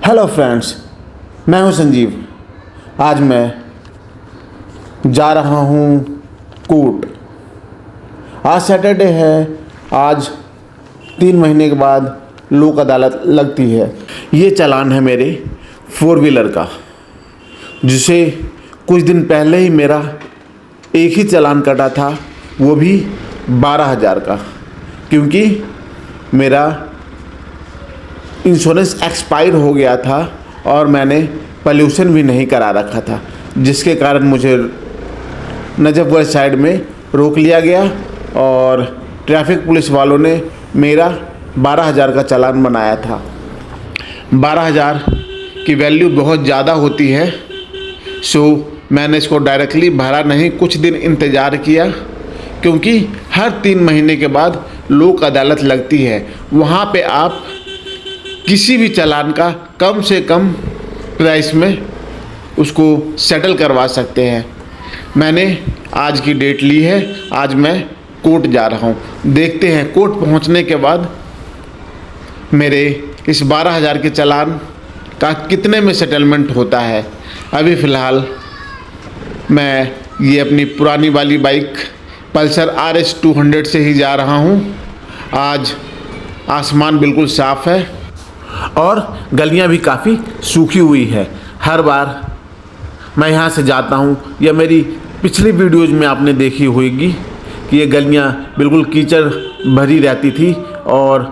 Hello friends, मैं हूं संजीव। आज मैं जा रहा हूं कोर्ट। आज सैटरडे है। आज 3 महीने के बाद लोक अदालत लगती है। ये चालान है मेरे 4 व्हीलर का, जिसे कुछ दिन पहले ही मेरा एक ही चालान कटा था, वो भी 12,000 का, क्योंकि मेरा इंश्योरेंस एक्सपायर हो गया था और मैंने पॉल्यूशन भी नहीं करा रखा था, जिसके कारण मुझे नजफगढ़ साइड में रोक लिया गया और ट्रैफिक पुलिस वालों ने मेरा 12,000 का चालान बनाया था। 12,000 की वैल्यू बहुत ज़्यादा होती है, सो मैंने इसको डायरेक्टली भरा नहीं, कुछ दिन इंतज़ार किया, क्योंकि हर 3 महीने के बाद लोक अदालत लगती है। वहाँ पे आप किसी भी चालान का कम से कम प्राइस में उसको सेटल करवा सकते हैं। मैंने आज की डेट ली है, आज मैं कोर्ट जा रहा हूँ। देखते हैं कोर्ट पहुँचने के बाद मेरे इस 12,000 के चालान का कितने में सेटलमेंट होता है। अभी फ़िलहाल मैं ये अपनी पुरानी वाली बाइक पल्सर RS 200 से ही जा रहा हूँ। आज आसमान बिल्कुल साफ़ है और गलियां भी काफ़ी सूखी हुई है। हर बार मैं यहाँ से जाता हूँ, या मेरी पिछली वीडियोज़ में आपने देखी होगी कि ये गलियां बिल्कुल कीचड़ भरी रहती थी और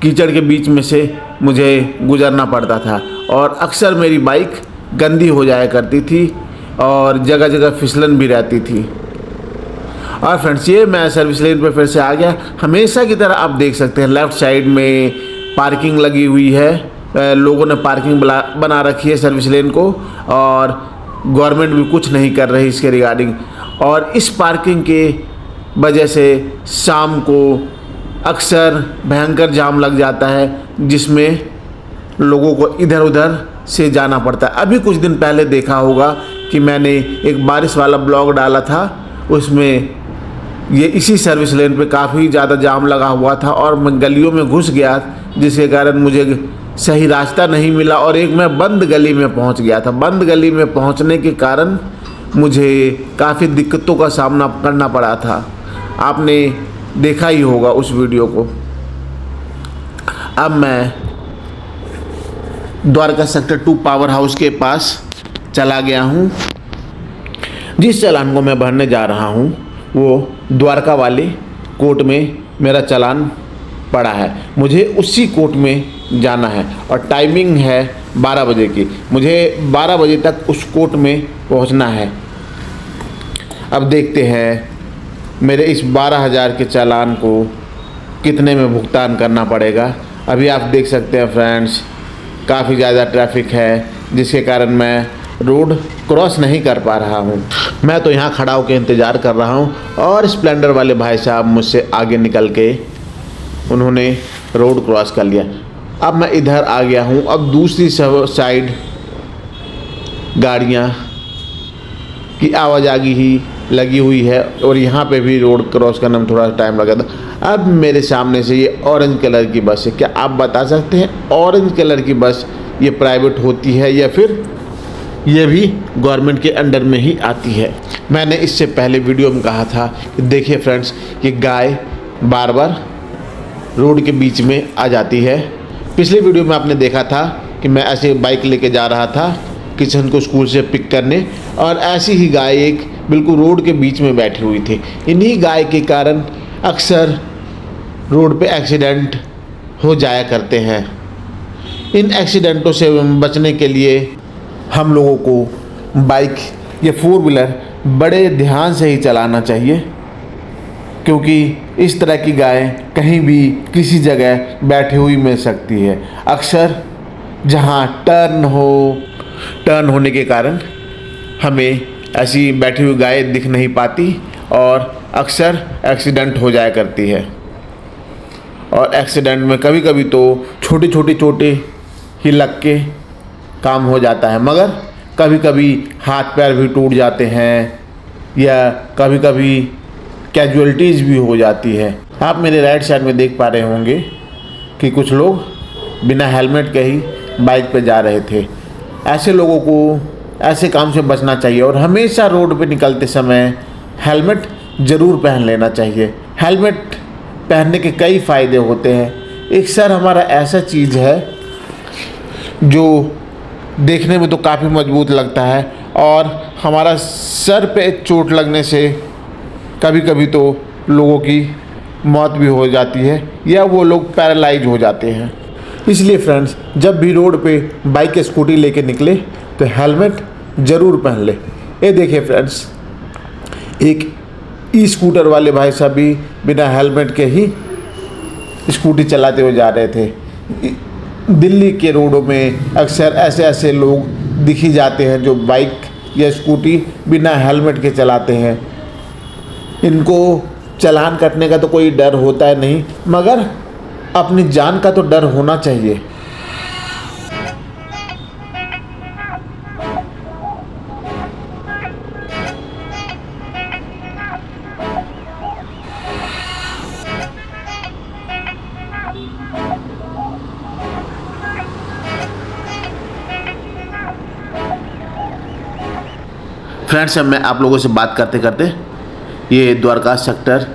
कीचड़ के बीच में से मुझे गुजरना पड़ता था और अक्सर मेरी बाइक गंदी हो जाया करती थी और जगह जगह फिसलन भी रहती थी। और फ्रेंड्स, ये मैं सर्विस लेन पे फिर से आ गया। हमेशा की तरह आप देख सकते हैं लेफ़्ट साइड में पार्किंग लगी हुई है। लोगों ने पार्किंग बना रखी है सर्विस लेन को, और गवर्नमेंट भी कुछ नहीं कर रही इसके रिगार्डिंग। और इस पार्किंग के वजह से शाम को अक्सर भयंकर जाम लग जाता है, जिसमें लोगों को इधर उधर से जाना पड़ता है। अभी कुछ दिन पहले देखा होगा कि मैंने एक बारिश वाला ब्लॉग डाला था, उसमें ये इसी सर्विस लेन पे काफ़ी ज़्यादा जाम लगा हुआ था और मैं गलियों में घुस गया, जिसके कारण मुझे सही रास्ता नहीं मिला और एक मैं बंद गली में पहुंच गया था। बंद गली में पहुंचने के कारण मुझे काफ़ी दिक्कतों का सामना करना पड़ा था। आपने देखा ही होगा उस वीडियो को। अब मैं द्वारका सेक्टर 2 पावर हाउस के पास चला गया हूं। जिस चालान को मैं भरने जा रहा हूं वो द्वारका वाले कोर्ट में मेरा चालान पड़ा है। मुझे उसी कोर्ट में जाना है और टाइमिंग है 12 बजे की। मुझे 12 बजे तक उस कोर्ट में पहुंचना है। अब देखते हैं मेरे इस 12,000 के चालान को कितने में भुगतान करना पड़ेगा। अभी आप देख सकते हैं फ्रेंड्स, काफ़ी ज़्यादा ट्रैफिक है, जिसके कारण मैं रोड क्रॉस नहीं कर पा रहा हूँ। मैं तो यहाँ खड़ा होकर इंतज़ार कर रहा हूँ और स्प्लेंडर वाले भाई साहब मुझसे आगे निकल के उन्होंने रोड क्रॉस कर लिया। अब मैं इधर आ गया हूँ। अब दूसरी साइड गाड़ियाँ की आवाजाही ही लगी हुई है और यहाँ पे भी रोड क्रॉस करने में थोड़ा टाइम लगा था। अब मेरे सामने से ये ऑरेंज कलर की बस है। क्या आप बता सकते हैं ऑरेंज कलर की बस ये प्राइवेट होती है या फिर ये भी गवर्नमेंट के अंडर में ही आती है? मैंने इससे पहले वीडियो में कहा था कि देखिए फ्रेंड्स, ये गाय बार बार रोड के बीच में आ जाती है। पिछले वीडियो में आपने देखा था कि मैं ऐसे बाइक लेके जा रहा था किशन को स्कूल से पिक करने, और ऐसी ही गाय एक बिल्कुल रोड के बीच में बैठी हुई थी। इन्हीं गाय के कारण अक्सर रोड पे एक्सीडेंट हो जाया करते हैं। इन एक्सीडेंटों से बचने के लिए हम लोगों को बाइक या 4 व्हीलर बड़े ध्यान से ही चलाना चाहिए, क्योंकि इस तरह की गाय कहीं भी किसी जगह बैठी हुई मिल सकती है। अक्सर जहाँ टर्न होने के कारण हमें ऐसी बैठी हुई गाय दिख नहीं पाती और अक्सर एक्सीडेंट हो जाया करती है। और एक्सीडेंट में कभी कभी तो छोटी छोटी चोटें ही लग के काम हो जाता है, मगर कभी कभी हाथ पैर भी टूट जाते हैं या कभी कभी कैजुअलिटीज़ भी हो जाती है। आप मेरे राइट साइड में देख पा रहे होंगे कि कुछ लोग बिना हेलमेट के ही बाइक पे जा रहे थे। ऐसे लोगों को ऐसे काम से बचना चाहिए और हमेशा रोड पे निकलते समय हेलमेट ज़रूर पहन लेना चाहिए। हेलमेट पहनने के कई फ़ायदे होते हैं। एक सर हमारा ऐसा चीज़ है जो देखने में तो काफ़ी मजबूत लगता है और हमारा सर पे चोट लगने से कभी कभी तो लोगों की मौत भी हो जाती है या वो लोग पैरालाइज हो जाते हैं। इसलिए फ्रेंड्स, जब भी रोड पे बाइक या स्कूटी लेके निकले तो हेलमेट ज़रूर पहन ले। ये देखिए फ्रेंड्स, एक स्कूटर वाले भाई साहब भी बिना हेलमेट के ही स्कूटी चलाते हुए जा रहे थे। दिल्ली के रोडों में अक्सर ऐसे ऐसे लोग दिखी जाते हैं जो बाइक या स्कूटी बिना हेलमेट के चलाते हैं। इनको चालान कटने का तो कोई डर होता है नहीं, मगर अपनी जान का तो डर होना चाहिए। फ्रेंड्स, अब मैं आप लोगों से बात करते करते ये द्वारका सेक्टर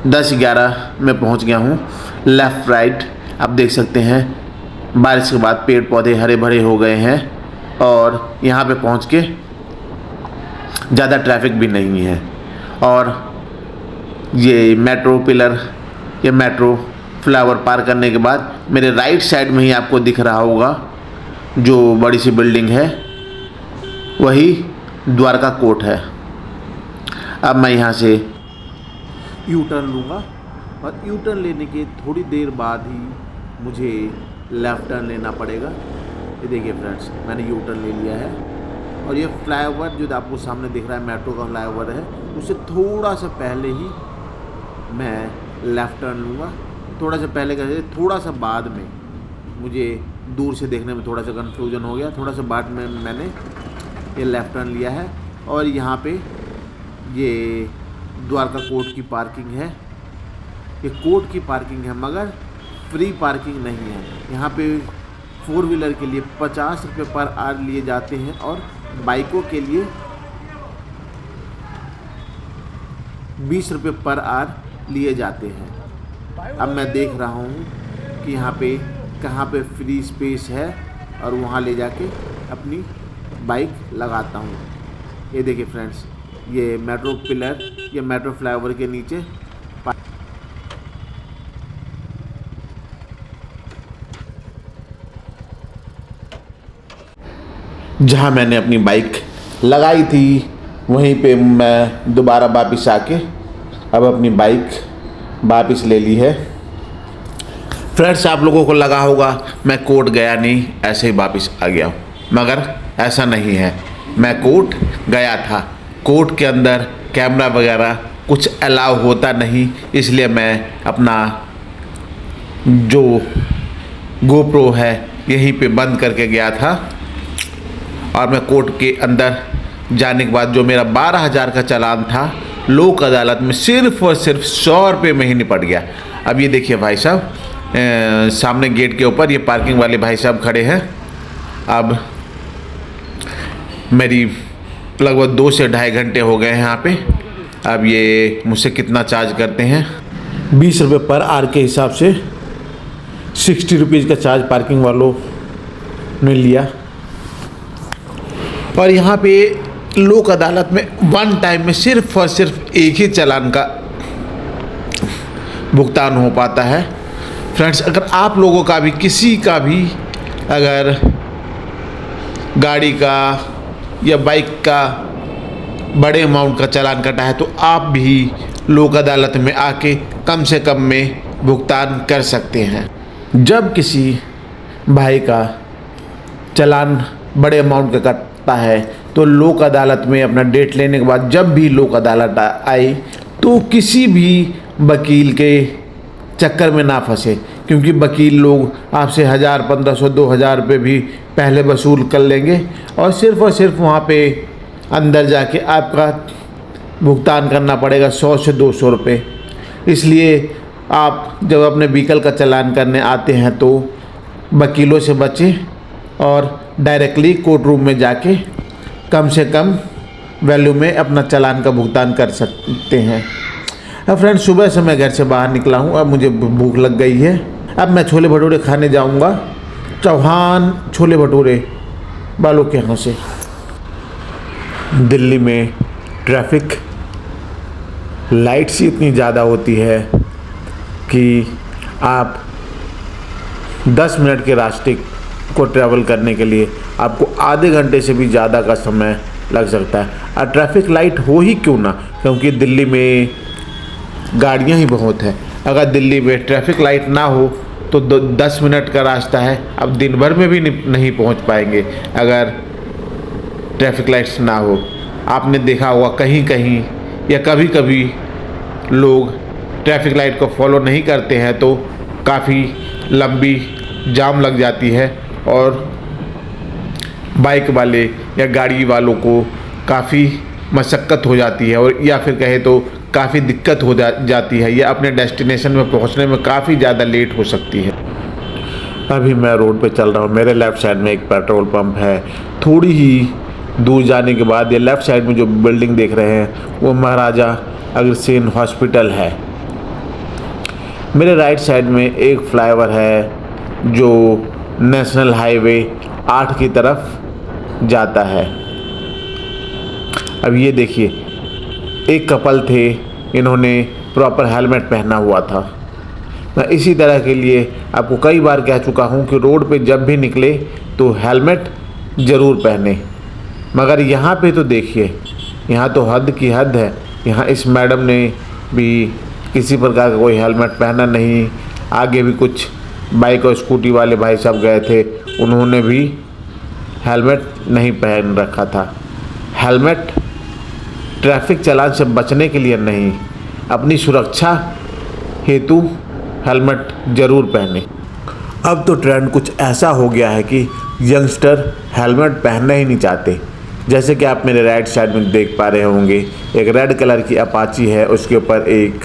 10-11 में पहुंच गया हूं। लेफ़्ट राइट आप देख सकते हैं, बारिश के बाद पेड़ पौधे हरे भरे हो गए हैं और यहां पे पहुंच के ज़्यादा ट्रैफिक भी नहीं है। और ये मेट्रो पिलर या मेट्रो फ्लाईओवर पार करने के बाद मेरे राइट साइड में ही आपको दिख रहा होगा जो बड़ी सी बिल्डिंग है, वही द्वारका कोर्ट है। अब मैं यहाँ से यू टर्न लूँगा और यू टर्न लेने के थोड़ी देर बाद ही मुझे लेफ़्ट टर्न लेना पड़ेगा। ये देखिए फ्रेंड्स, मैंने यू टर्न ले लिया है और ये फ्लाईओवर जो आपको सामने दिख रहा है मेट्रो का फ्लाईओवर है, उससे थोड़ा सा पहले ही मैं लेफ़्ट टर्न लूँगा। थोड़ा सा पहले कैसे, थोड़ा सा बाद में, मुझे दूर से देखने में थोड़ा सा कन्फ्यूजन हो गया। थोड़ा सा बाद में मैंने ये लेफ़्ट टर्न लिया है और यहाँ पे ये द्वारका कोर्ट की पार्किंग है। ये कोर्ट की पार्किंग है मगर फ्री पार्किंग नहीं है। यहाँ पे 4 व्हीलर के लिए 50 रुपये पर आवर लिए जाते हैं और बाइकों के लिए 20 रुपये पर आवर लिए जाते हैं। अब मैं देख रहा हूँ कि यहाँ पे कहाँ पे फ्री स्पेस है और वहाँ ले जाके अपनी बाइक लगाता हूँ। ये देखिए फ्रेंड्स, ये मेट्रो पिलर या मेट्रो फ्लाईओवर के नीचे जहाँ मैंने अपनी बाइक लगाई थी वहीं पे मैं दोबारा वापस आके अब अपनी बाइक वापस ले ली है। फ्रेंड्स, आप लोगों को लगा होगा मैं कोर्ट गया नहीं, ऐसे ही वापस आ गया हूँ, मगर ऐसा नहीं है। मैं कोर्ट गया था। कोर्ट के अंदर कैमरा वगैरह कुछ अलाउ होता नहीं, इसलिए मैं अपना जो गोप्रो है यहीं पे बंद करके गया था। और मैं कोर्ट के अंदर जाने के बाद जो मेरा 12,000 का चालान था, लोक अदालत में सिर्फ और सिर्फ 100 रुपये में ही निपट गया। अब ये देखिए भाई साहब, सामने गेट के ऊपर ये पार्किंग वाले भाई साहब खड़े हैं। अब मेरी लगभग 2 से ढाई घंटे हो गए हैं यहाँ पे। अब ये मुझसे कितना चार्ज करते हैं, 20 रुपये पर आवर के हिसाब से 60 रुपीज़ का चार्ज पार्किंग वालों ने लिया। और यहाँ पे लोक अदालत में वन टाइम में सिर्फ और सिर्फ एक ही चालान का भुगतान हो पाता है। फ्रेंड्स, अगर आप लोगों का भी किसी का भी अगर गाड़ी का या बाइक का बड़े अमाउंट का चालान कटा है तो आप भी लोक अदालत में आके कम से कम में भुगतान कर सकते हैं। जब किसी भाई का चालान बड़े अमाउंट का कटता है तो लोक अदालत में अपना डेट लेने के बाद जब भी लोक अदालत आई तो किसी भी वकील के चक्कर में ना फंसे, क्योंकि वकील लोग आपसे 1000, 1500, 2000 रुपये भी पहले वसूल कर लेंगे और सिर्फ वहाँ पे अंदर जाके आपका भुगतान करना पड़ेगा 100 से 200 रुपये। इसलिए आप जब अपने व्हीकल का चालान करने आते हैं तो वकीलों से बचें और डायरेक्टली कोर्ट रूम में जाके कम से कम वैल्यू में अपना चालान का भुगतान कर सकते हैं। अब फ्रेंड्स, सुबह से मैं घर से बाहर निकला हूँ, अब मुझे भूख लग गई है। अब मैं छोले भटूरे खाने जाऊँगा चौहान छोले भटूरे वालों के यहाँ से। दिल्ली में ट्रैफिक लाइट्स इतनी ज़्यादा होती है कि आप 10 मिनट के रास्ते को ट्रैवल करने के लिए आपको आधे घंटे से भी ज़्यादा का समय लग सकता है। और ट्रैफिक लाइट हो ही क्यों ना, क्योंकि दिल्ली में गाड़ियाँ ही बहुत हैं। अगर दिल्ली में ट्रैफिक लाइट ना हो तो 10 मिनट का रास्ता है, अब दिन भर में भी नहीं पहुंच पाएंगे अगर ट्रैफिक लाइट्स ना हो। आपने देखा होगा कहीं कहीं या कभी कभी लोग ट्रैफिक लाइट को फॉलो नहीं करते हैं तो काफ़ी लंबी जाम लग जाती है और बाइक वाले या गाड़ी वालों को काफ़ी मशक्क़त हो जाती है, और या फिर कहे तो काफ़ी दिक्कत हो जाती है, या अपने डेस्टिनेशन में पहुंचने में काफ़ी ज़्यादा लेट हो सकती है। अभी मैं रोड पे चल रहा हूँ, मेरे लेफ़्ट साइड में एक पेट्रोल पंप है। थोड़ी ही दूर जाने के बाद ये लेफ़्ट साइड में जो बिल्डिंग देख रहे हैं वो महाराजा अग्रसेन हॉस्पिटल है। मेरे राइट साइड में एक फ्लाईओवर है जो नेशनल हाईवे 8 की तरफ जाता है। अब ये देखिए, एक कपल थे, इन्होंने प्रॉपर हेलमेट पहना हुआ था। मैं इसी तरह के लिए आपको कई बार कह चुका हूँ कि रोड पे जब भी निकले तो हेलमेट ज़रूर पहने, मगर यहाँ पे तो देखिए, यहाँ तो हद की हद है। यहाँ इस मैडम ने भी किसी प्रकार का कोई हेलमेट पहना नहीं। आगे भी कुछ बाइक और स्कूटी वाले भाई साहब गए थे, उन्होंने भी हेलमेट नहीं पहन रखा था। हेलमेट ट्रैफिक चालान से बचने के लिए नहीं, अपनी सुरक्षा हेतु हेलमेट ज़रूर पहने। अब तो ट्रेंड कुछ ऐसा हो गया है कि यंगस्टर हेलमेट पहनना ही नहीं चाहते। जैसे कि आप मेरे राइट साइड में देख पा रहे होंगे, एक रेड कलर की अपाची है, उसके ऊपर एक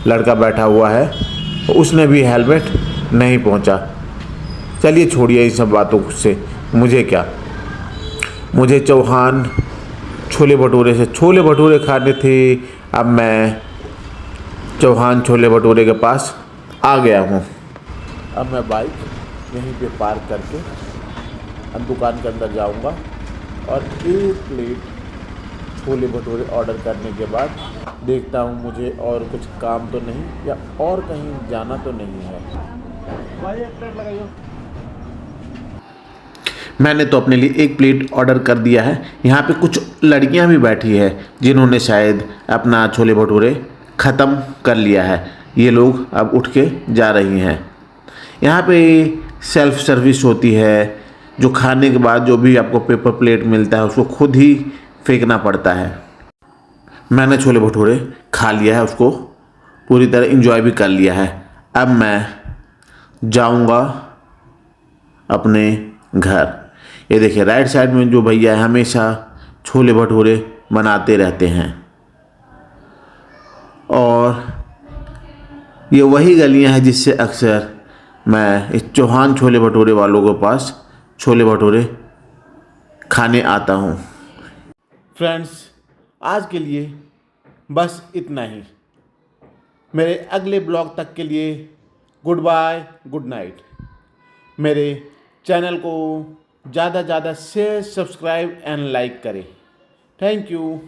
लड़का बैठा हुआ है, उसने भी हेलमेट नहीं पहुंचा। चलिए छोड़िए इन सब बातों से, मुझे क्या, मुझे चौहान छोले भटूरे से छोले भटूरे खाने थे। अब मैं चौहान छोले भटूरे के पास आ गया हूँ। अब मैं बाइक यहीं पे पार्क करके अब दुकान के अंदर जाऊँगा और एक प्लेट छोले भटूरे ऑर्डर करने के बाद देखता हूँ मुझे और कुछ काम तो नहीं या और कहीं जाना तो नहीं है। भाई एक प्लेट लगाइए। मैंने तो अपने लिए एक प्लेट ऑर्डर कर दिया है। यहाँ पे कुछ लड़कियाँ भी बैठी है जिन्होंने शायद अपना छोले भटूरे ख़त्म कर लिया है। ये लोग अब उठ के जा रही हैं। यहाँ पे सेल्फ सर्विस होती है, जो खाने के बाद जो भी आपको पेपर प्लेट मिलता है उसको खुद ही फेंकना पड़ता है। मैंने छोले भटूरे खा लिया है, उसको पूरी तरह एंजॉय भी कर लिया है। अब मैं जाऊंगा अपने घर। ये देखिए, राइट साइड में जो भैया है हमेशा छोले भटूरे बनाते रहते हैं, और ये वही गलियां हैं जिससे अक्सर मैं इस चौहान छोले भटूरे वालों के पास छोले भटूरे खाने आता हूँ। फ्रेंड्स, आज के लिए बस इतना ही। मेरे अगले ब्लॉग तक के लिए गुड बाय, गुड नाइट। मेरे चैनल को ज़्यादा से ज़्यादा शेयर, सब्सक्राइब एंड लाइक करें। Thank you.